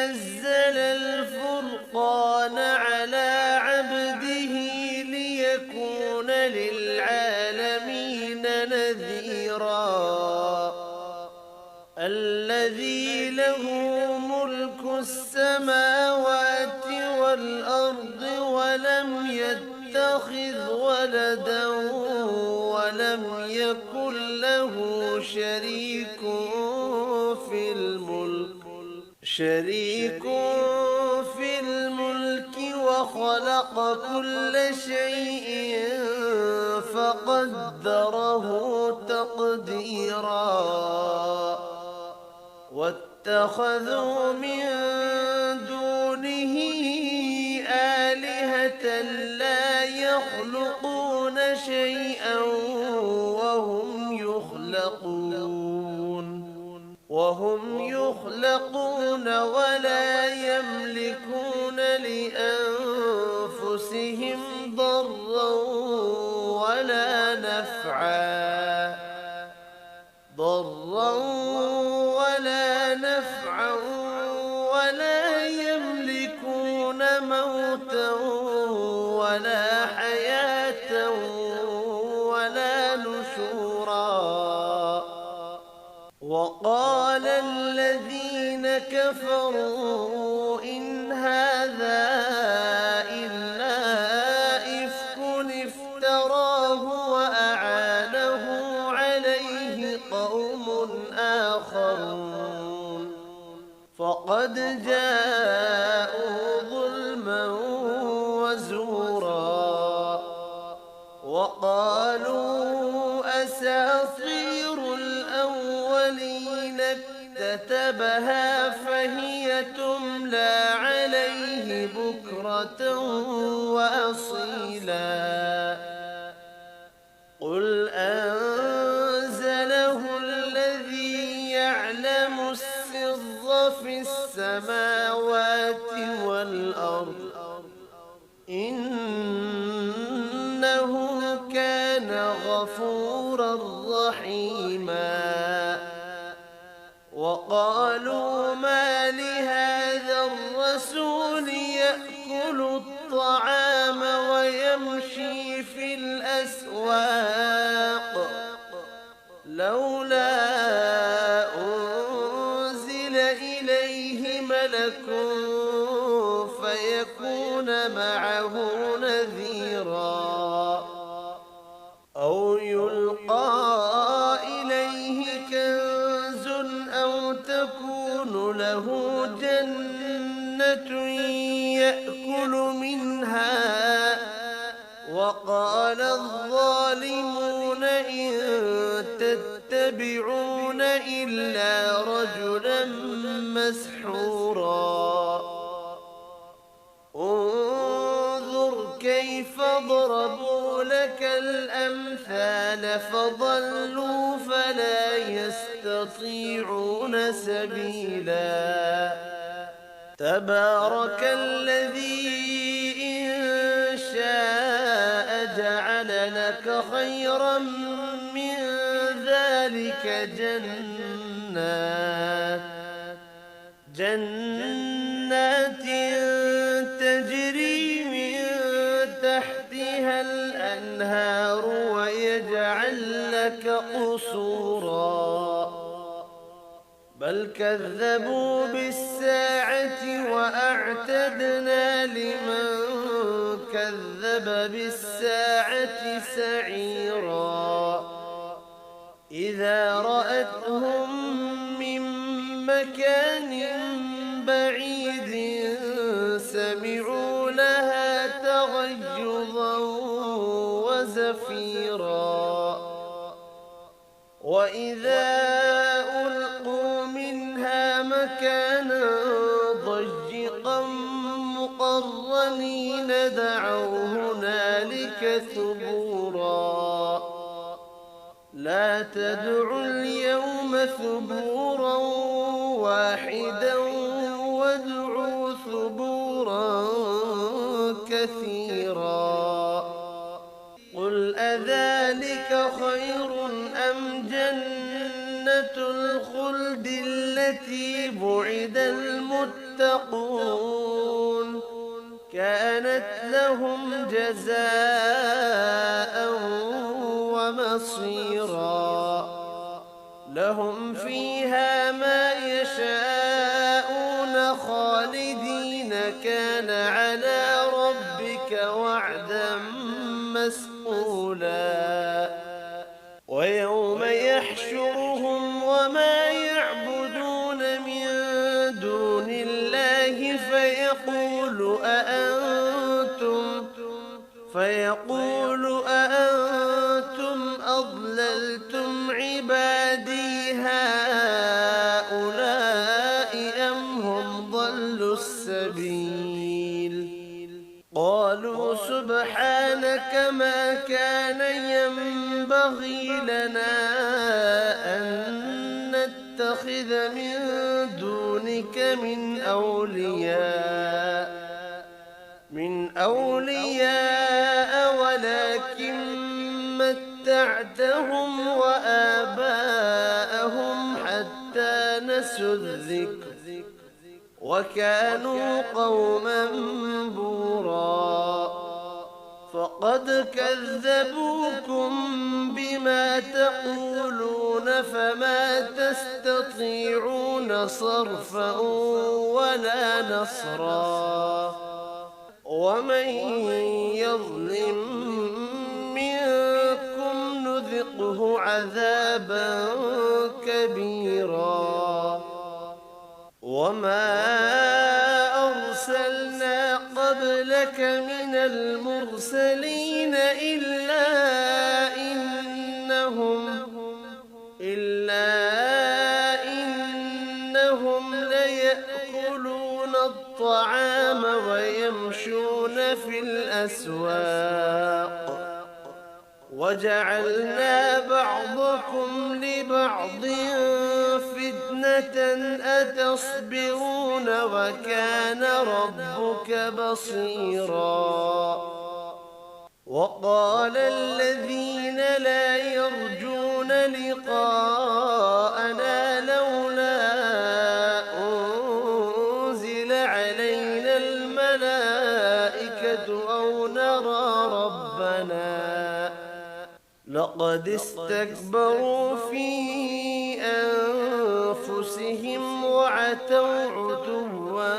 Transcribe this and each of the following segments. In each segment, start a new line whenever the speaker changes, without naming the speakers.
نزل الفرقان على عبده ليكون للعالمين نذيرا الذي له ملك السماوات والأرض ولم يتخذ ولدا ولم يكن له شريك في الملك وخلق كل شيء فقدره تقديرا واتخذوا من دونه آلهة لا يخلقون شيئا وهم يخلقون ولا يملكون لأنفسهم ضرا ولا نفعا ولا يملكون موتا ولا حياة ولا نشورا وقال الذين كفروا إن هذا إلا إفك افتراه وأعانه عليه قوم آخرون فقد جاءوا ظلما وزورا وقالوا أساطير الأولين اكتتبها فهي تملى عليه بكرة وأصيلا قل أنزله الذي يعلم السر في السماوات والأرض إنه كان غفورا رحيما وقالوا ما لهذا الرسول يأكل الطعام ويمشي في الأسواق لولا أنزل إليه ملك فيكون معه نذيرا أو يلقى إليه كنز أو تكون له جنة يأكل منها وقال الظالمون إن تتبعون إلا رجلا مسحورا انظر كيف ضربوا لك الأمثال فضلوا فلا يستطيعون سبيلا تبارك الذي إن شاء جعل لك خيرا من ذلك جنات تجري من تحتها الأنهار ويجعل لك قصورا بل كذبوا بالساعة وأعتدنا لمن كذب بالساعة سعيرا إذا رأتهم من مكان بعيد سمعوا لها تغيظا وزفيرا وإذا ألقوا منها مكانا ضيقا مقرنين دعوا هنالك ثبورا لا تدعوا اليوم ثبورا واحدا وادعوا ثبورا كثيرا قل أذلك خير أم جنة الخلد التي التي بعد المتقون كانت لهم جزاء ومصيرا لهم فيها ما يشاءون خالدين كان على ربك وعدا مسئولا ويوم يحشرهم وما يعبدون من دون الله فيقول أأنتم أضللتم عبادي هؤلاء أم هم ضلوا السبيل قالوا سبحانك ما كان ينبغي لنا أن نتخذ من دونك من أولياء ولكن متعتهم وآباءهم حتى نسوا الذكر وكانوا قوما بورا فقد كذبوكم بما تقولون فما تستطيعون صرفا ولا نصرا ومن يظلم منكم نذقه عذابا كبيرا وما أرسلنا قبلك من المرسلين إنهم ليأكلون الطعام ويمشون في الأسواق وجعلنا بعضكم لبعض فتنة أتصبرون وكان ربك بصيرا وقال الذين لا يرجون لقاءنا لولا أنزل علينا الملائكة أو نرى ربنا لقد استكبروا في أنفسهم وعتوا عتوا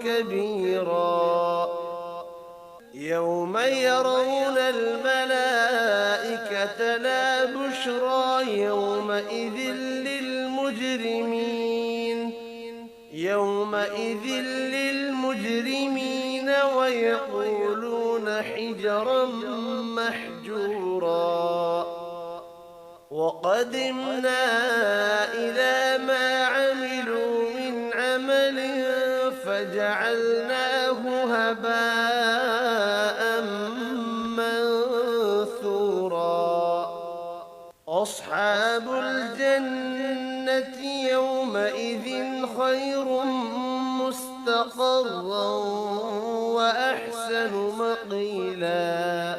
كبيرا يوم يرون الملائكة لا بشرى يومئذ للمجرمين ويقولون حجرا محجورا وقدمنا إلى ما عملوا من عمل فجعلناه هباء منثورا أصحاب الجنة يومئذ خير مستقرا وأحسن مقيلا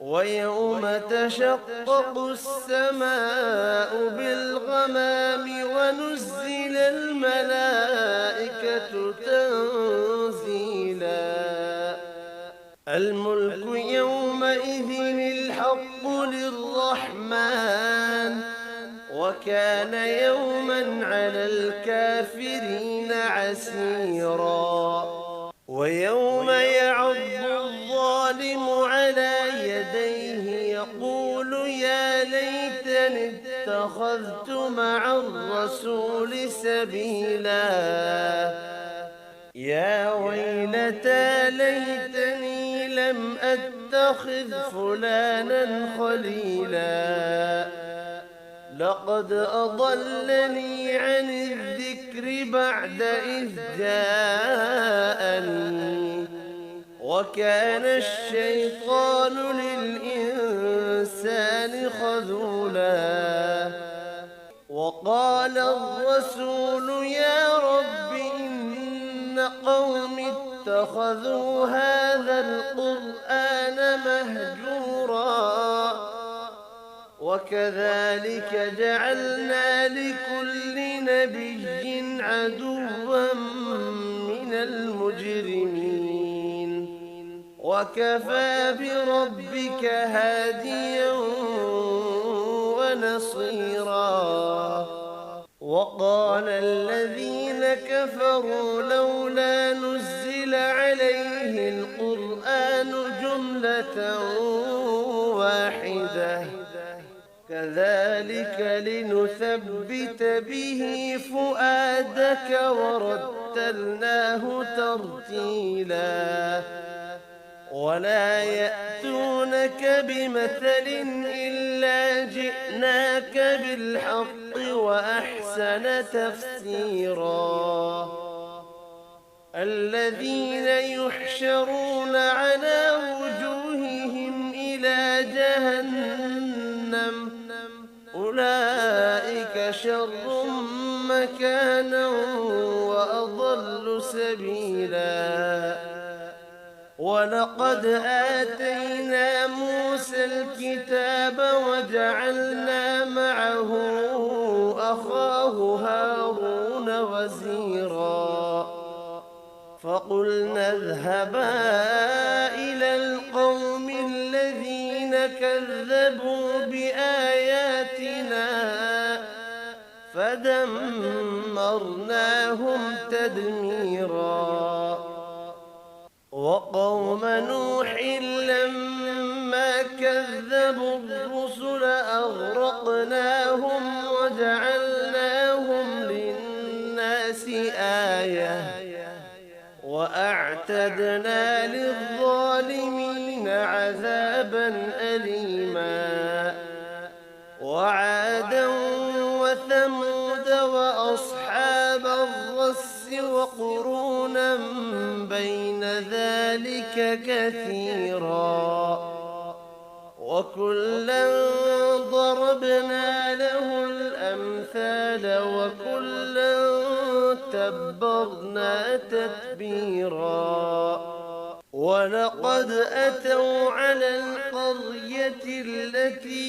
ويوم تشقق السماء بالغمام ونزل الملائكة تنزيلا الملك يومئذ الحق للرحمن وكان يوما على الكافرين عسيرا ويوم يعض الظالم على يديه يقول يا ليتني اتخذت مع الرسول سبيلا يا ويلتى ليتني لم أتخذ فلانا خليلا لقد أضلني عن الذكر بعد إذ جاءني وكان الشيطان للإنسان خذولا وقال الرسول يا رب إن قوم اتخذوا هذا القرآن مهجورا وكذلك جعلنا لكل نبي عدوا من المجرمين وكفى بربك هاديا ونصيرا وقال الذين كفروا لولا نزل عليه القرآن جملة واحدة كذلك لنثبت به فؤادك ورتلناه ترتيلا ولا يأتونك بمثل إلا جئناك بالحق وأحسن تفسيرا الذين يحشرون على وجوههم إلى جهنم أولئك شر مكانا وأضل سبيلا ولقد آتينا موسى الكتاب وجعلنا معه أخاه هارون وزيرا فقلنا اذهبا إلى القوم الذين كذبوا بآياتنا فدمرناهم تدميرا وقوم نوح لما كذبوا الرسل أغرقناهم وجعلناهم للناس آية وأعتدنا للظالمين عذابا أليما وعادا وثمود وأصحاب الرس وقرونا بين ذلك كثيرا وكلا ضربنا له الأمثال وكلا تبرنا تتبيرا ولقد أتوا على القرية التي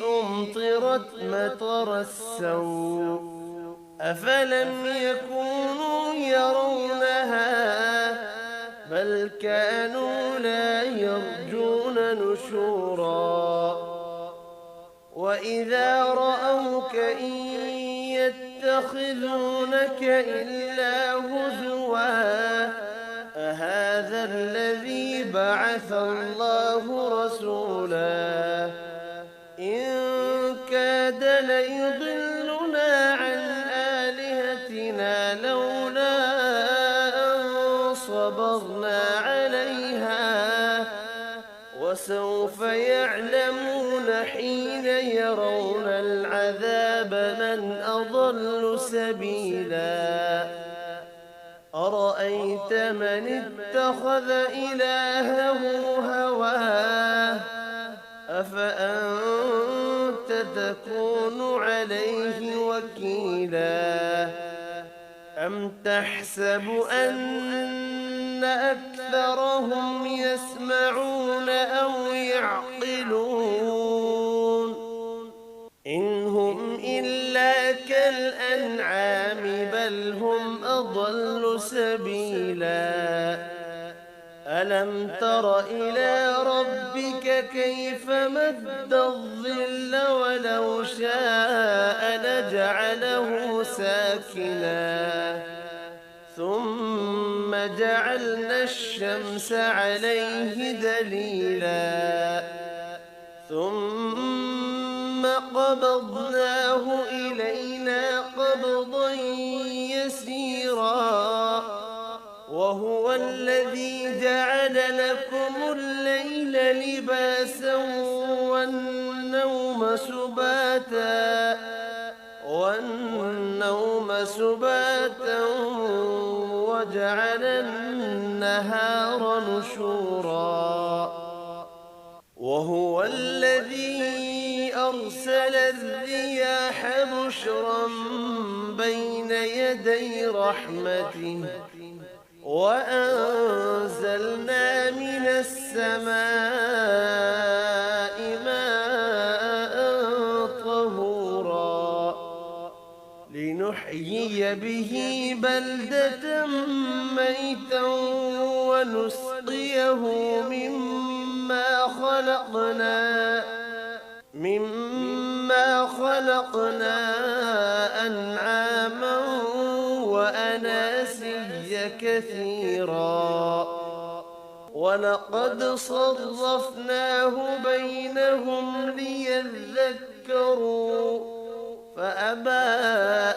أمطرت مطر السوء أفلم يكونوا يرونها بل كانوا لا يرجون نشورا وإذا رأوك إن يتخذونك إلا هزوا أهذا الذي بعث الله رسولا إن كاد ليضلنا عن آلهتنا لولا أن صبرنا عليها وسوف يعلمون حين يرون العذاب من أضل سبيلا أرأيت من اتخذ إلهه هواه أفأنت تكون عليه وكيلا أم تحسب أن أكثرهم يسمعون أو يعقلون إن هم إلا كالأنعام بل هم أضل سبيلا ألم تر إلى ربك كيف مد الظل ولو شاء لجعله ساكنا ثم جعلنا الشمس عليه دليلا ثم قبضناه إلينا قبضا يسيرا وهو الذي جعل لكم الليل لباسا والنوم سباتا وجعل النهار نشورا وهو الذي أرسل الرياح بشرا بين يدي رحمته وأنزلنا من السماء ماء لنحيي به بلدة ميتا ونسقيه مما خلقنا أنعاما وأناسيا كثيرا ولقد صرفناه بينهم ليذكروا فأبى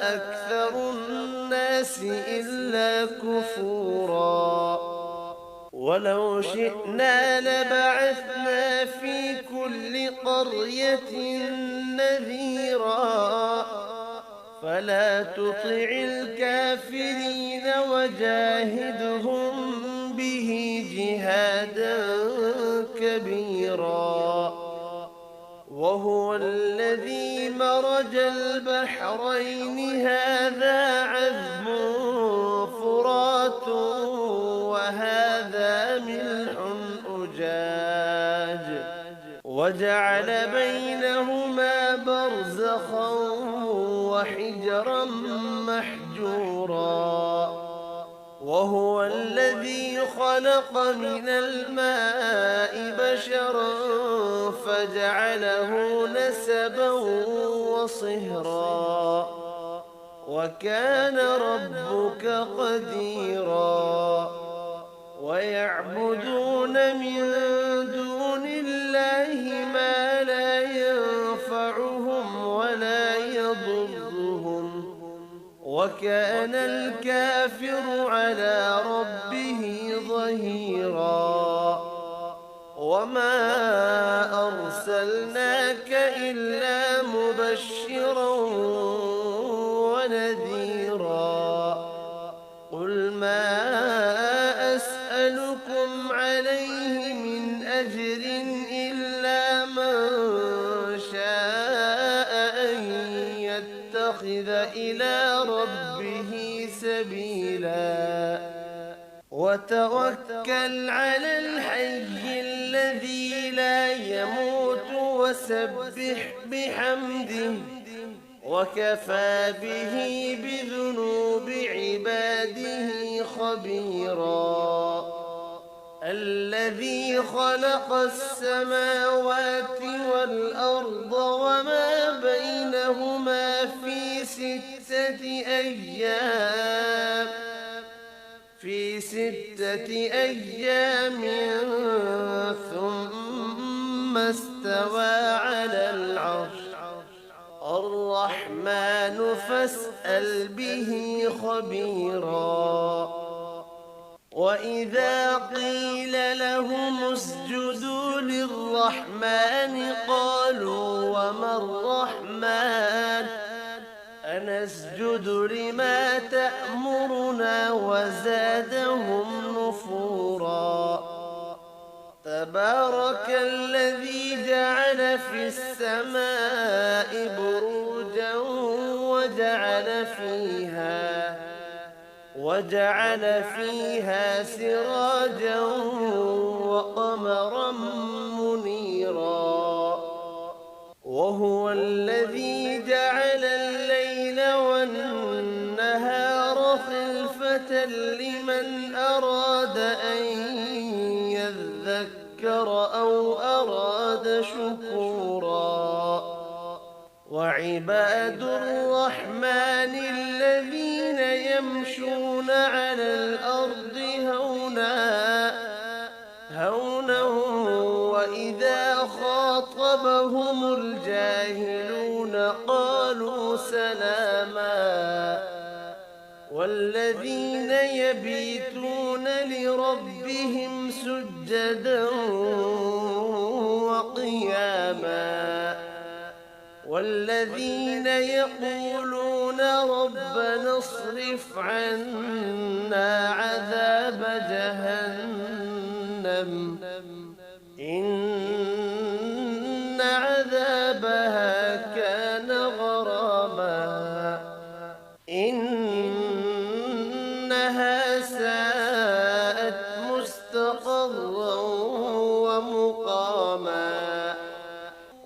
أكثر الناس إلا كفورا ولو شئنا لبعثنا في كل قرية نذيرا فلا تطع الكافرين وجاهدهم به جهادا كبيرا وهو الذي مرج البحرين هذا عذب فرات وهذا ملح أجاج وجعل بينهما برزخا وحجرا محجورا وهو الذي خلق من الماء بشرا فجعله نسبا وصهرا وكان ربك قديرا ويعبدون من دون الله ما لا ينفعهم ولا يضرهم وكان الكافر على ربه ظهيرا وما أرسلناك إلا مبشرا ونذيرا قل ما أسألكم عليه من أجر إلا من شاء أن يتخذ إلى ربه سبيلا وتوكل على الحي الذي لا يموت وسبح بحمده وكفى به بذنوب عباده خبيرا الذي خلق السماوات والأرض وما بينهما في ستة أيام ثم استوى على العرش الرحمن فاسأل به خبيرا وإذا قيل لهم اسجدوا للرحمن قالوا وما الرحمن أنسجد لما تأمرنا وزادهم نفورا تبارك الذي جعل في السماء بروجا وجعل فيها سراجا وقمرا منيرا وهو الذي جعل الليل والنهار خلفة لمن أراد أن يذكر أو أراد شكورا وعباد الرحمن الذين يمشون على الأرض هونا وإذا خاطبهم الجاهلون قالوا سلاما والذين يبيتون لربهم سجدا وقياما والذين يقولون ربنا اصرف عنا عذاب جهنم إن عذابها كان غراما إنها ساءت مستقرا ومقاما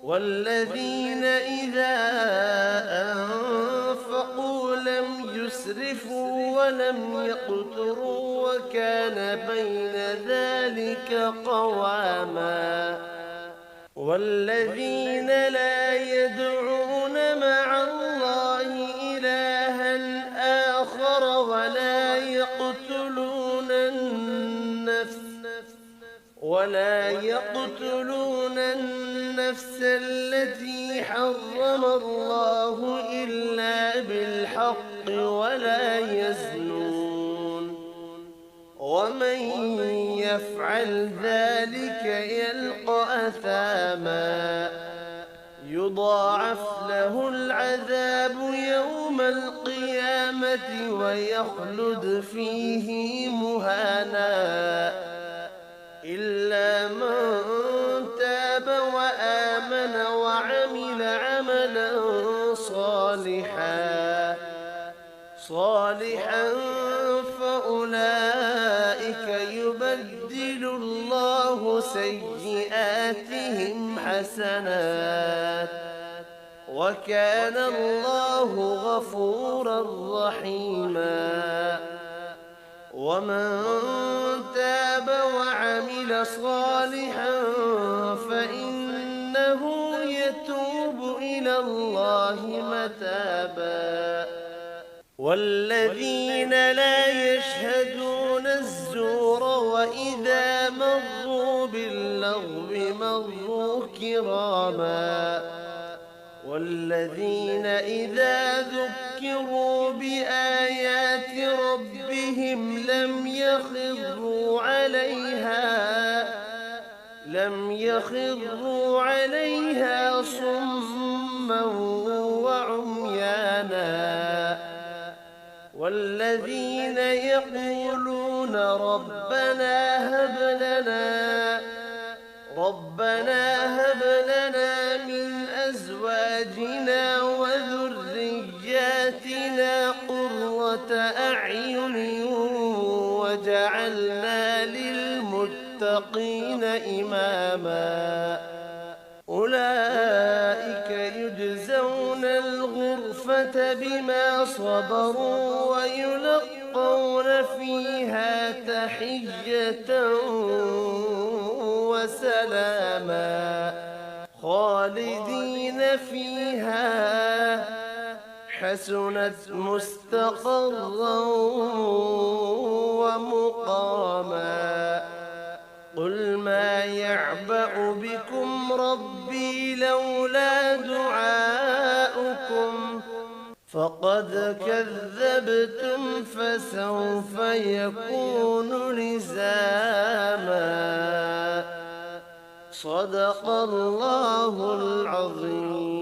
والذين إذا أنفقوا لم يسرفوا ولم يقتروا وكان بين ذلك قواما والذين لا يدعون مع الله إلها آخر ولا يقتلون النفس التي حرم الله إلا بالحق ولا يزنون ومن يفعل ذلك يلقى أثاما يضاعف له العذاب يوم القيامة ويخلد فيه مهانا إلا من تاب وآمن وعمل عملا صالحا فأولئك يبدل الله سيئاتهم حسنات وكان الله غفورا رحيما ومن تاب وعمل صالحا فإنه يتوب إلى الله متابا والذين لا يشهدون الزور وإذا مروا باللغو مروا كراما والذين إذا ذكروا بآيات ربهم لم يخروا عليها صما وعميانا والذين يقولون ربنا هب لنا من أزواجنا وذرياتنا قرة أعين وجعلنا للمتقين إماما أولئك يجزون الغرفة بما صبروا ويلقون فيها تحية وسلاما خالدين فيها حسنت مستقرا ومقاما قل ما يعبأ بكم ربي لولا دعاؤكم فقد كذبتم فسوف يكون لزاما صدق الله العظيم.